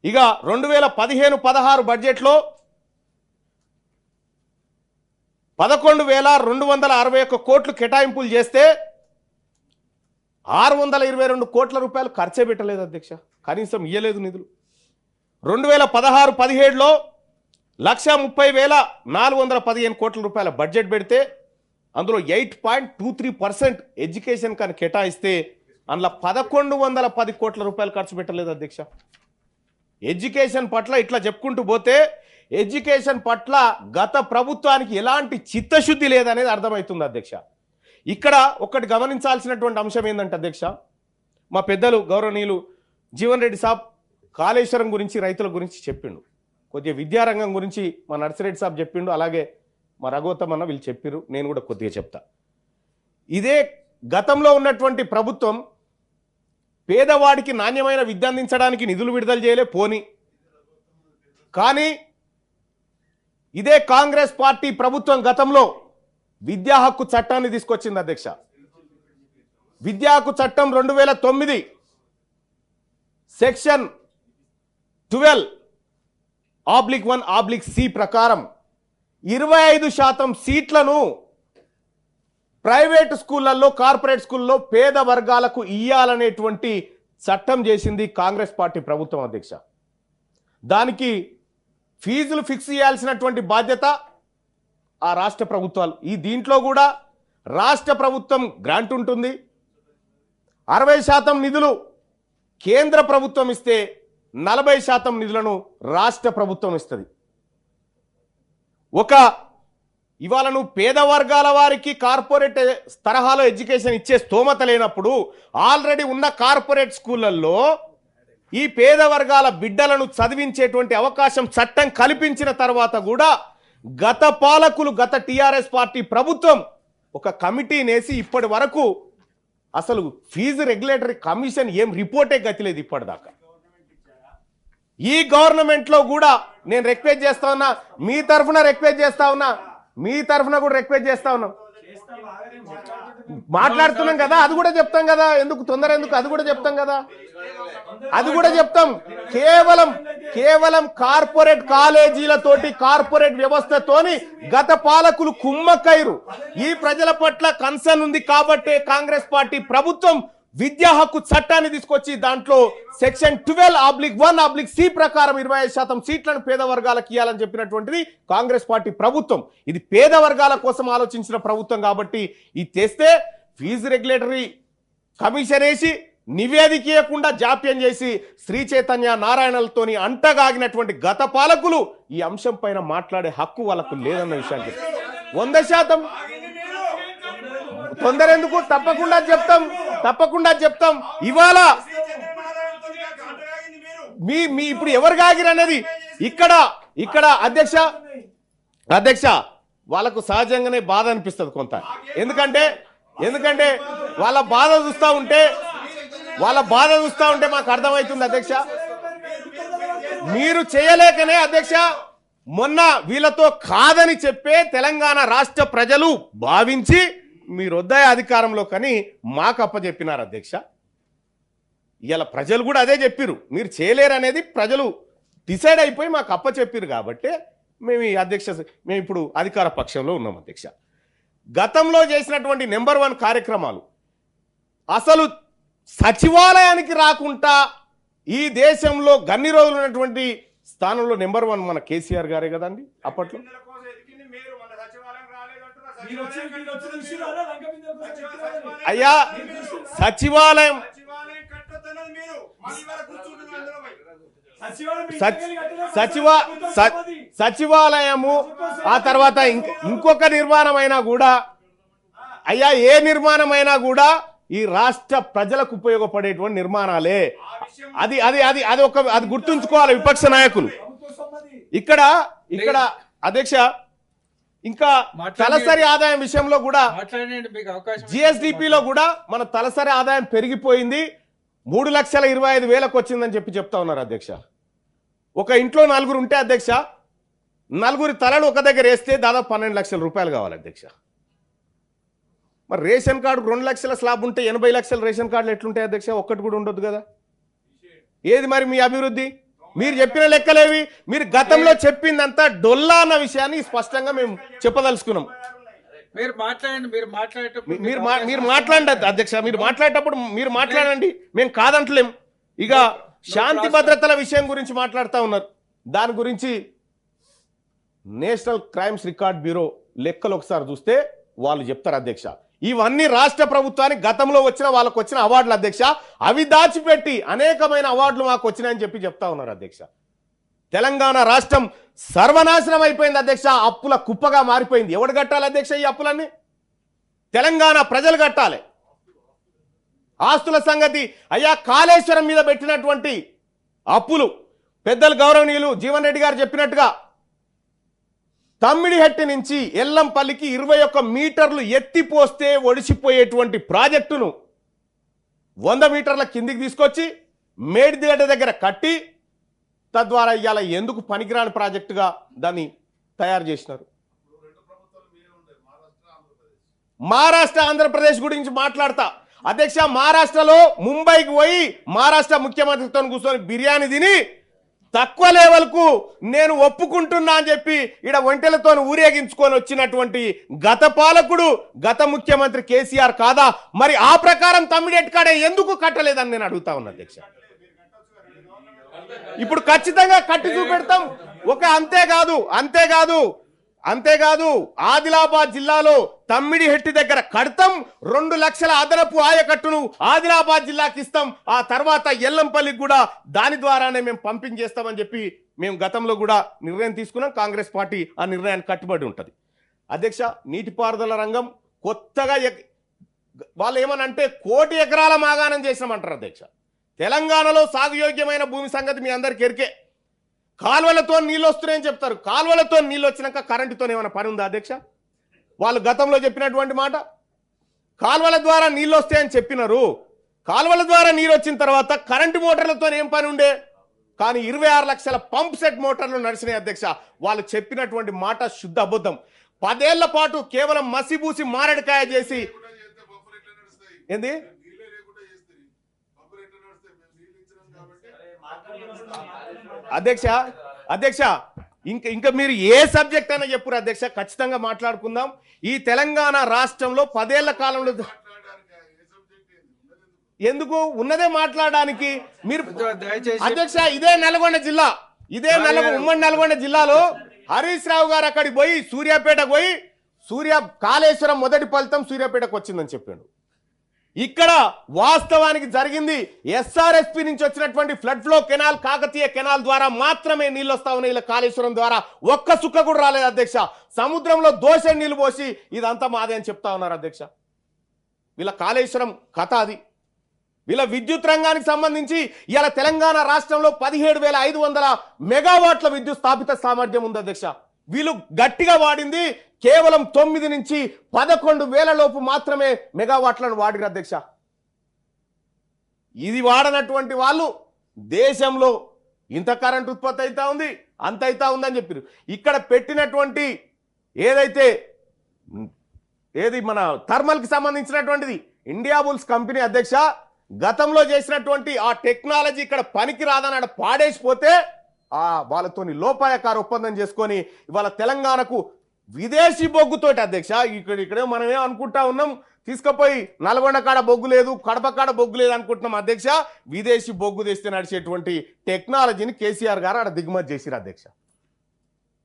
ఇక 2015-16 బడ్జెట్లో 11,261 కోట్లు కేటాయింపులు చేస్తే 622 కోట్ల రూపాయలు ఖర్చే పెట్టలేదు అధ్యక్ష. కనీసం ఇయ్యలేదు నిధులు. 2016-17లో 1,30,415 కోట్ల రూపాయల బడ్జెట్ పెడితే అందులో 8.23% ఎడ్యుకేషన్ కానీ కేటాయిస్తే అందులో 1,110 కోట్ల రూపాయలు ఖర్చు పెట్టలేదు అధ్యక్ష. ఎడ్యుకేషన్ పట్ల ఇట్లా చెప్పుకుంటూ పోతే ఎడ్యుకేషన్ పట్ల గత ప్రభుత్వానికి ఎలాంటి చిత్తశుద్ధి లేదనేది అర్థమవుతుంది అధ్యక్ష. ఇక్కడ ఒకటి గమనించాల్సినటువంటి అంశం ఏంటంటే అధ్యక్ష, మా పెద్దలు గౌరవనీయులు జీవన్ రెడ్డి సాబ్ కాళేశ్వరం గురించి రైతుల గురించి చెప్పిండు, కొద్దిగా విద్యారంగం గురించి మా నర్సిరెడ్డి సాబ్ చెప్పిండు, అలాగే మా రఘువతం అన్న వీళ్ళు చెప్పిర్రు, నేను కూడా కొద్దిగా చెప్తా. ఇదే గతంలో ఉన్నటువంటి ప్రభుత్వం పేదవాడికి నాణ్యమైన విద్య అందించడానికి నిధులు విడుదల చేయలే పోని, కానీ ఇదే కాంగ్రెస్ పార్టీ ప్రభుత్వం గతంలో విద్యా హక్కు చట్టాన్ని తీసుకొచ్చింది అధ్యక్ష. విద్యా హక్కు చట్టం 2009 సెక్షన్ 12(1)(c) ప్రకారం 25% సీట్లను ప్రైవేట్ స్కూళ్ళల్లో కార్పొరేట్ స్కూల్లో పేద వర్గాలకు ఇయ్యాలనేటువంటి చట్టం చేసింది కాంగ్రెస్ పార్టీ ప్రభుత్వం అధ్యక్ష. దానికి ఫీజులు ఫిక్స్ చేయాల్సినటువంటి బాధ్యత ఆ రాష్ట్ర ప్రభుత్వాలు. దీంట్లో కూడా రాష్ట్ర ప్రభుత్వం గ్రాంట్ ఉంటుంది. 60% నిధులు కేంద్ర ప్రభుత్వం ఇస్తే 40% నిధులను రాష్ట్ర ప్రభుత్వం ఇస్తుంది. ఇవాళ నువ్వు పేద వర్గాల వారికి కార్పొరేట్ తరహాలో ఎడ్యుకేషన్ ఇచ్చే స్తోమత లేనప్పుడు ఆల్రెడీ ఉన్న కార్పొరేట్ స్కూళ్ళల్లో ఈ పేద వర్గాల బిడ్డలను చదివించేటువంటి అవకాశం చట్టం కల్పించిన తర్వాత కూడా గత పాలకులు, గత టీఆర్ఎస్ పార్టీ ప్రభుత్వం ఒక కమిటీనేసి ఇప్పటి వరకు అసలు ఫీజు రెగ్యులేటరీ కమిషన్ ఏం రిపోర్టే గతిలేదు ఇప్పటిదాకా. ఈ గవర్నమెంట్లో కూడా నేను రిక్వెస్ట్ చేస్తా ఉన్నా, మీ తరఫున రిక్వెస్ట్ చేస్తా ఉన్నా, మీ తరఫున కూడా రిక్వెస్ట్ చేస్తా ఉన్నాం. మాట్లాడుతున్నాం కదా, అది కూడా చెప్తాం కదా, ఎందుకు తొందర ఎందుకు, అది కూడా చెప్తాం కదా, అది కూడా చెప్తాం. కేవలం కార్పొరేట్ కాలేజీలతోటి కార్పొరేట్ వ్యవస్థతోని గత పాలకులు కుమ్మక్కైరు. ఈ ప్రజల పట్ల కన్సర్న్ ఉంది కాబట్టే కాంగ్రెస్ పార్టీ ప్రభుత్వం విద్యా హక్కు చట్టాన్ని తీసుకొచ్చి దాంట్లో సెక్షన్ 12(1)(c) ప్రకారం 25% సీట్లను పేద వర్గాలకు ఇవ్వాలని చెప్పినటువంటిది కాంగ్రెస్ పార్టీ ప్రభుత్వం. ఇది పేద వర్గాల కోసం ఆలోచించిన ప్రభుత్వం కాబట్టి ఇది తెస్తే ఫీజు రెగ్యులేటరీ కమిషన్ వేసి నివేదిక ఇవ్వకుండా జాప్యం చేసి శ్రీ చైతన్య నారాయణలతోని అంటగాగినటువంటి గత పాలకులు ఈ అంశం పైన మాట్లాడే హక్కు వాళ్ళకు లేదన్న విషయాన్ని 100% తొందర ఎందుకు, తప్పకుండా చెప్తాం. ఇవాళ మీ ఇప్పుడు ఎవరు కాగిరు అనేది ఇక్కడ అధ్యక్ష వాళ్ళకు సహజంగానే బాధ అనిపిస్తుంది కొంత. ఎందుకంటే వాళ్ళ బాధ చూస్తూ ఉంటే మాకు అర్థమవుతుంది అధ్యక్ష. మీరు చేయలేకనే అధ్యక్ష మొన్న వీళ్ళతో కాదని చెప్పే తెలంగాణ రాష్ట్ర ప్రజలు భావించి మీరు వద్దాయి అధికారంలో కానీ మాకు అప్పచెప్పినారు అధ్యక్ష. ఇలా ప్రజలు కూడా అదే చెప్పిరు, మీరు చేయలేరు అనేది ప్రజలు డిసైడ్ అయిపోయి మాకు అప్పచెప్పిరు కాబట్టి మేము ఇప్పుడు అధికార పక్షంలో ఉన్నాం అధ్యక్ష. గతంలో చేసినటువంటి నెంబర్ 1 కార్యక్రమాలు అసలు సచివాలయానికి రాకుండా ఈ దేశంలో గన్ని రోజులు ఉన్నటువంటి స్థానంలో నెంబర్ 1 మన కేసీఆర్ గారే కదండి అప్పట్లో. అయ్యా సచివాలయం సచివాలయము ఆ తర్వాత ఇంకొక నిర్మాణం అయినా కూడా అయ్యా ఏ నిర్మాణం అయినా కూడా ఈ రాష్ట్ర ప్రజలకు ఉపయోగపడేటువంటి నిర్మాణాలే. అది గుర్తుంచుకోవాలి విపక్ష నాయకులు. ఇక్కడ అధ్యక్ష ఇంకా తలసరి ఆదాయం విషయంలో కూడా జిఎస్డిపిలో కూడా మన తలసరి ఆదాయం పెరిగిపోయింది, 3,25,000 వచ్చిందని చెప్తా ఉన్నారు అధ్యక్ష. ఒక ఇంట్లో 4 ఉంటే అధ్యక్ష 4 తలలు ఒక దగ్గర వేస్తే దాదాపు 12 లక్షల రూపాయలు కావాలి అధ్యక్ష. మరి రేషన్ కార్డు 2 లక్షల స్లాబ్ ఉంటే 80 లక్షల రేషన్ కార్డులు ఎట్లుంటాయి అధ్యక్ష? ఒక్కటి కూడా ఉండొద్దు కదా. ఏది మరి మీ అభివృద్ధి? మీరు చెప్పిన లెక్కలేవి? మీరు గతంలో చెప్పిందంతా డొల్లా అన్న విషయాన్ని స్పష్టంగా మేము చెప్పదలుచుకున్నాం. మీరు మాట్లాడండి. మీరు మాట్లాడండి అధ్యక్ష. మీరు మాట్లాడేటప్పుడు మీరు మాట్లాడండి, మేము కాదంటలేం. ఇక శాంతి భద్రతల విషయం గురించి మాట్లాడుతూ ఉన్నారు. దాని గురించి నేషనల్ క్రైమ్స్ రికార్డ్ బ్యూరో లెక్కలు ఒకసారి చూస్తే వాళ్ళు చెప్తారు అధ్యక్ష. ఇవన్నీ రాష్ట్ర ప్రభుత్వానికి గతంలో వచ్చిన వాళ్ళకు వచ్చిన అవార్డులు అధ్యక్ష. అవి దాచిపెట్టి అనేకమైన అవార్డులు మాకు వచ్చినాయని చెప్తా ఉన్నారు అధ్యక్ష. తెలంగాణ రాష్ట్రం సర్వనాశనం అయిపోయింది అధ్యక్ష. అప్పుల కుప్పగా మారిపోయింది. ఎవడు కట్టాలి అధ్యక్ష ఈ అప్పులన్నీ? తెలంగాణ ప్రజలు కట్టాలి. ఆస్తుల సంగతి అయ్యా, కాళేశ్వరం మీద పెట్టినటువంటి అప్పులు పెద్దలు గౌరవనీయులు జీవన్ రెడ్డి గారు చెప్పినట్టుగా తమ్మిడిహట్టి నుంచి ఎల్లంపల్లికి 21 మీటర్లు ఎత్తిపోస్తే ఒడిసిపోయేటువంటి ప్రాజెక్టును 100 మీటర్ల కిందికి తీసుకొచ్చి మేడిదిగడ్డ దగ్గర కట్టి తద్వారా ఇవాళ ఎందుకు పనికిరాని ప్రాజెక్టుగా దాన్ని తయారు చేసినారు. మహారాష్ట్ర ఆంధ్రప్రదేశ్ గురించి మాట్లాడతా అధ్యక్ష. మహారాష్ట్రలో ముంబైకి పోయి మహారాష్ట్ర ముఖ్యమంత్రితో కూర్చొని బిర్యానీ తిని తక్కువ లెవెల్కు నేను ఒప్పుకుంటున్నా అని చెప్పి ఈడ ఒంటెలతో ఊరేగించుకొని వచ్చినటువంటి గత పాలకుడు గత ముఖ్యమంత్రి కేసీఆర్ కాదా? మరి ఆ ప్రకారం తమ్మిడెట్ కాడ ఎందుకు కట్టలేదని నేను అడుగుతా ఉన్నా అధ్యక్ష. ఇప్పుడు ఖచ్చితంగా కట్టి చూపెడతాం. అంతేకాదు ఆదిలాబాద్ జిల్లాలో తమ్మిడిహెట్టి దగ్గర కడతాం. 2 లక్షల అదనపు ఆయకట్టును ఆదిలాబాద్ జిల్లాకి ఇస్తాం. ఆ తర్వాత ఎల్లంపల్లికి కూడా దాని ద్వారానే మేము పంపింగ్ చేస్తామని చెప్పి మేము గతంలో కూడా నిర్ణయం తీసుకున్నాం. కాంగ్రెస్ పార్టీ ఆ నిర్ణయానికి కట్టుబడి ఉంటుంది అధ్యక్ష. నీటిపారుదల రంగం కొత్తగా వాళ్ళు ఏమనంటే 1 కోటి ఎకరాల మాగాణం చేసినామంటారు అధ్యక్ష. తెలంగాణలో సాగుయోగ్యమైన భూమి సంగతి మీ అందరికి ఎరికే. కాలువలతో నీళ్ళు వస్తున్నాయని చెప్తారు. కాలువలతో నీళ్ళు వచ్చినాక కరెంటుతో ఏమైనా పని ఉందా అధ్యక్ష? వాళ్ళు గతంలో చెప్పినటువంటి మాట కాలువల ద్వారా నీళ్ళు వస్తాయని చెప్పినారు. కాలువల ద్వారా నీరు వచ్చిన తర్వాత కరెంటు మోటార్లతో ఏం పని ఉండే? కానీ 26 లక్షల పంప్ సెట్ మోటార్లు నడిచినాయి అధ్యక్ష. వాళ్ళు చెప్పినటువంటి మాట శుద్ధ అబద్ధం. 10 ఏళ్ల పాటు కేవలం మసిబూసి మారడికాయ చేసి ఏంది అధ్యక్ష ఇంకా మీరు ఏ సబ్జెక్ట్ అయినా చెప్పురు అధ్యక్ష, ఖచ్చితంగా మాట్లాడుకుందాం. ఈ తెలంగాణ రాష్ట్రంలో 10 ఏళ్ల కాలంలో ఎందుకు ఉన్నదే మాట్లాడడానికి మీరు అధ్యక్ష. ఇదే నల్గొండ జిల్లా, ఉమ్మడి నల్గొండ జిల్లాలో హరీష్ రావు గారు అక్కడికి పోయి సూర్యాపేటకు పోయి కాళేశ్వరం మొదటి ఫలితం సూర్యాపేటకు వచ్చిందని చెప్పాడు. ఇక్కడ వాస్తవానికి జరిగింది ఎస్ఆర్ఎస్పి నుంచి వచ్చినటువంటి flood flow canal, Kakatiya canal ద్వారా మాత్రమే నీళ్ళు వస్తా ఉన్నాయి. ఇలా కాళేశ్వరం ద్వారా ఒక్క సుక్క కూడా రాలేదు అధ్యక్ష. సముద్రంలో దోష నీళ్లు పోసి ఇదంతా మాదే అని చెప్తా ఉన్నారు అధ్యక్ష. వీళ్ళ కాళేశ్వరం కథ అది. వీళ్ళ విద్యుత్ రంగానికి సంబంధించి ఇలా తెలంగాణ రాష్ట్రంలో 17,500 మెగావాట్ల విద్యుత్ స్థాపిత సామర్థ్యం ఉంది అధ్యక్ష. వీళ్ళు గట్టిగా వాడింది కేవలం 9 నుంచి 11,000 లోపు మాత్రమే మెగావాట్లను వాడిరు అధ్యక్ష. ఇది వాడనటువంటి వాళ్ళు దేశంలో ఇంత కరెంట్ ఉత్పత్తి అవుతా ఉంది, అంత అవుతా ఉందని చెప్పారు. ఇక్కడ పెట్టినటువంటి ఏది మన థర్మల్కి సంబంధించినటువంటిది ఇండియా బుల్స్ కంపెనీ అధ్యక్ష. గతంలో చేసినటువంటి ఆ టెక్నాలజీ ఇక్కడ పనికి రాదని పాడేసిపోతే వాళ్ళతోని లోపాయకార ఒప్పందం చేసుకొని ఇవాళ తెలంగాణకు విదేశీ బొగ్గుతోటి అధ్యక్ష. ఇక్కడే మనమే అనుకుంటా ఉన్నాం తీసుకుపోయి నల్గొండ కాడ బొగ్గు లేదు, కడప కాడ బొగ్గు లేదు అనుకుంటున్నాం అధ్యక్ష. విదేశీ బొగ్గు తెస్తే నడిచేటువంటి టెక్నాలజీని కేసీఆర్ గారు దిగుమతి చేసిరు అధ్యక్ష.